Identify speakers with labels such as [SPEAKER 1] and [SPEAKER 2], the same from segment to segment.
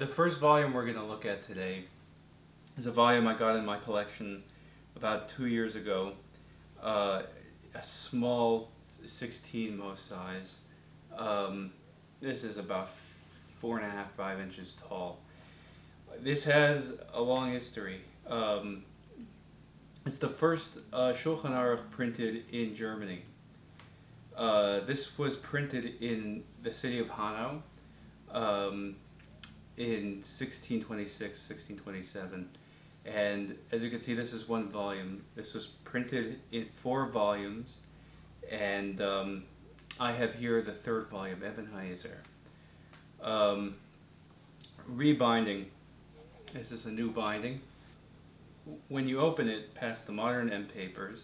[SPEAKER 1] first volume we're going to look at today is a volume I got in my collection about 2 years ago. A small 16 mo size. This is about 4.5, 5 inches tall. This has a long history. It's the first Shulḥan arukh printed in Germany. This was printed in the city of Hanau in 1626, 1627. And as you can see, this is one volume. This was printed in 4 volumes, and I have here the 3rd volume, Ebenheiser. Rebinding. This is a new binding. When you open it past the modern end papers,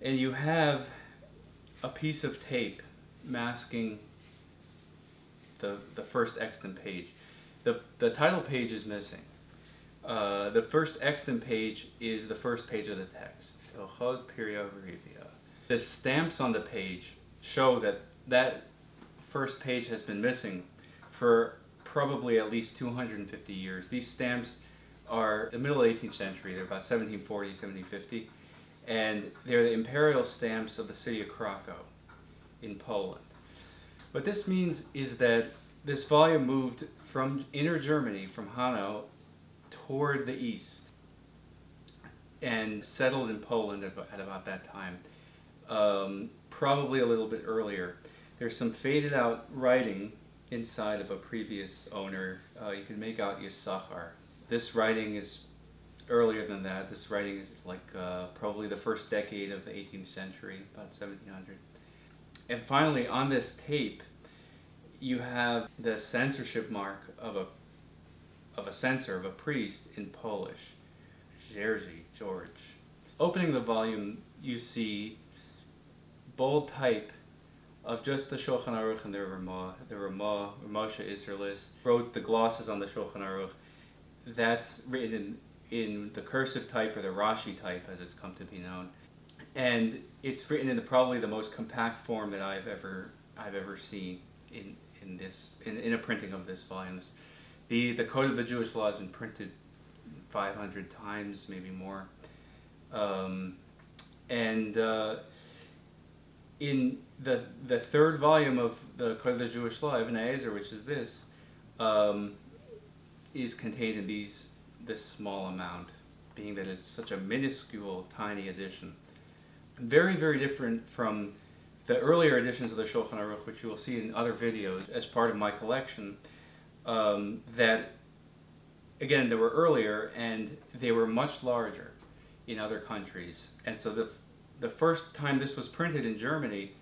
[SPEAKER 1] and you have a piece of tape masking the first extant page. The title page is missing. The first extant page is the first page of the text. The stamps on the page show that that first page has been missing for probably at least 250 years. These stamps are the middle 18th century. They're about 1740, 1750. And they're the imperial stamps of the city of Krakow in Poland. What this means is that this volume moved from inner Germany, from Hanau, toward the east and settled in Poland at about that time, probably a little bit earlier. There's some faded out writing inside of a previous owner. You can make out Yisachar. This writing is earlier than that. This writing is like probably the first decade of the 18th century, about 1700. And finally, on this tape, you have the censorship mark of a censor, of a priest in Polish, Jerzy, George. Opening the volume, you see bold type of just the Shulḥan arukh and the Ramah. The Ramah, Moshe Isserlis, wrote the glosses on the Shulḥan arukh. That's written in the cursive type, or the Rashi type as it's come to be known. And it's written in probably the most compact form that I've ever seen in a printing of this volume. The Code of the Jewish Law has been printed 500 times, maybe more. In the 3rd volume of the Code of the Jewish Law, Ebenheiser, which is this, is contained in this small amount, being that it's such a minuscule, tiny edition. Very, very different from the earlier editions of the Shulḥan arukh, which you will see in other videos as part of my collection, that, again, they were earlier and they were much larger in other countries. And so the first time this was printed in Germany,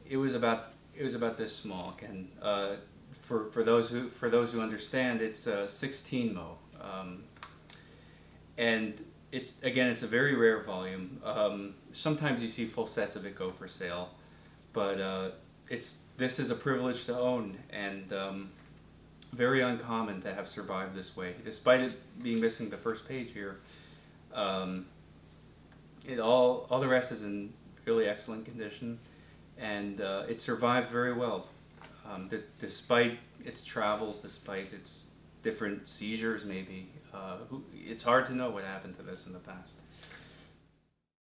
[SPEAKER 1] it was about this small. And for those who understand, it's 16 mo. And it's a very rare volume. Sometimes you see full sets of it go for sale, but this is a privilege to own, and very uncommon to have survived this way. Despite it being missing the first page here, all the rest is in really excellent condition, and it survived very well, despite its travels, despite its different seizures maybe. It's hard to know what happened to this in the past.